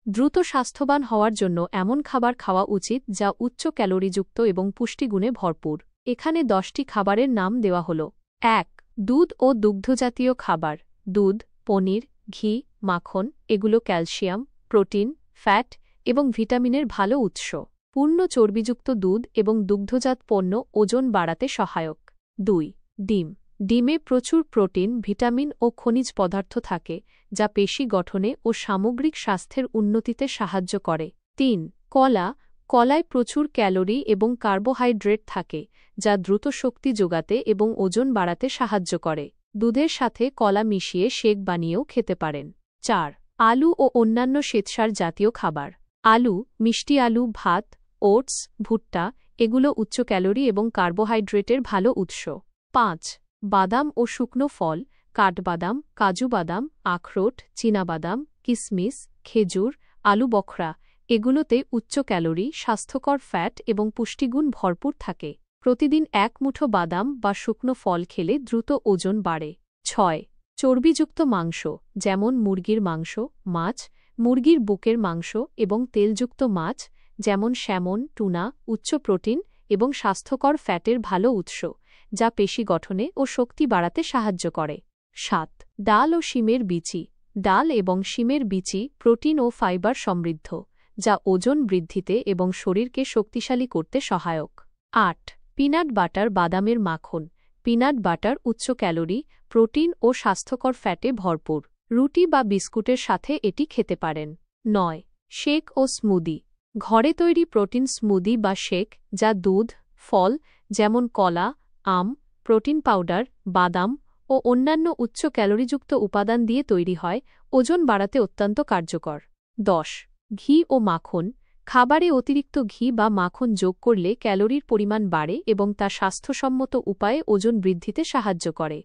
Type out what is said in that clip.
দ্রুত স্বাস্থ্যবান হওয়ার জন্য এমন খাবার খাওয়া উচিত যা উচ্চ ক্যালোরিযুক্ত এবং পুষ্টিগুণে ভরপুর। এখানে 10টি খাবারের নাম দেওয়া হল। ১. দুধ ও দুগ্ধজাতীয় খাবার। দুধ, পনির, ঘি, মাখন এগুলো ক্যালসিয়াম, প্রোটিন, ফ্যাট এবং ভিটামিনের ভালো উৎস। পূর্ণ চর্বিযুক্ত দুধ এবং দুগ্ধজাত পণ্য ওজন বাড়াতে সহায়ক। ২. ডিম। ডিমে প্রচুর প্রোটিন, ভিটামিন ও খনিজ পদার্থ থাকে যা পেশি গঠনে ও সামগ্রিক স্বাস্থ্যের উন্নতিতে সাহায্য করে। ৩. কলা। কলায় প্রচুর ক্যালোরি এবং কার্বোহাইড্রেট থাকে যা দ্রুত শক্তি যোগাতে এবং ওজন বাড়াতে সাহায্য করে। দুধের সাথে কলা মিশিয়ে শেক বানিয়েও খেতে পারেন। ৪. আলু ও অন্যান্য শ্বেতসার জাতীয় খাবার। আলু, মিষ্টি আলু, ভাত, ওটস, ভুট্টা এগুলো উচ্চ ক্যালোরি এবং কার্বোহাইড্রেটের ভালো উৎস। ৫. বাদাম ও শুকনো ফল। কাঠবাদাম, কাজু বাদাম, আখরোট, চীনাবাদাম, কিশমিশ, খেজুর, আলু বখরা এগুলোতে উচ্চ ক্যালোরি, স্বাস্থ্যকর ফ্যাট এবং পুষ্টিগুণ ভরপুর থাকে। প্রতিদিন ১ মুঠো বাদাম বা শুকনো ফল খেলে দ্রুত ওজন বাড়ে। ৬. চর্বিযুক্ত মাংস, যেমন মুরগির মাংস, মাছ, মুরগির বুকের মাংস এবং তেলযুক্ত মাছ, যেমন স্যামন, টুনা উচ্চ প্রোটিন এবং স্বাস্থ্যকর ফ্যাটের ভালো উৎস, যা পেশি গঠনে ও শক্তি বাড়াতে সাহায্য করে। ৭. ডাল ও শিমের বিচি। ডাল এবং শিমের বিচি প্রোটিন ও ফাইবার সমৃদ্ধ, যা ওজন বৃদ্ধিতে এবং শরীরকে শক্তিশালী করতে সহায়ক। ৮. পিনাট বাটার, বাদামের মাখন। পিনাট বাটার উচ্চ ক্যালোরি, প্রোটিন ও স্বাস্থ্যকর ফ্যাটে ভরপুর। রুটি বা বিস্কুটের সাথে এটি খেতে পারেন। ৯. শেক ও স্মুদি। ঘরে তৈরি প্রোটিন স্মুদি বা শেক, যা দুধ, ফল যেমন কলা, আম, প্রোটিন পাউডার, বাদাম ও অন্যান্য উচ্চ ক্যালোরিযুক্ত উপাদান দিয়ে তৈরি হয়, ওজন বাড়াতে অত্যন্ত কার্যকর। ১০. ঘি ও মাখন। খাবারে অতিরিক্ত ঘি বা মাখন যোগ করলে ক্যালোরির পরিমাণ বাড়ে এবং তা স্বাস্থ্যসম্মত উপায়ে ওজন বৃদ্ধিতে সাহায্য করে।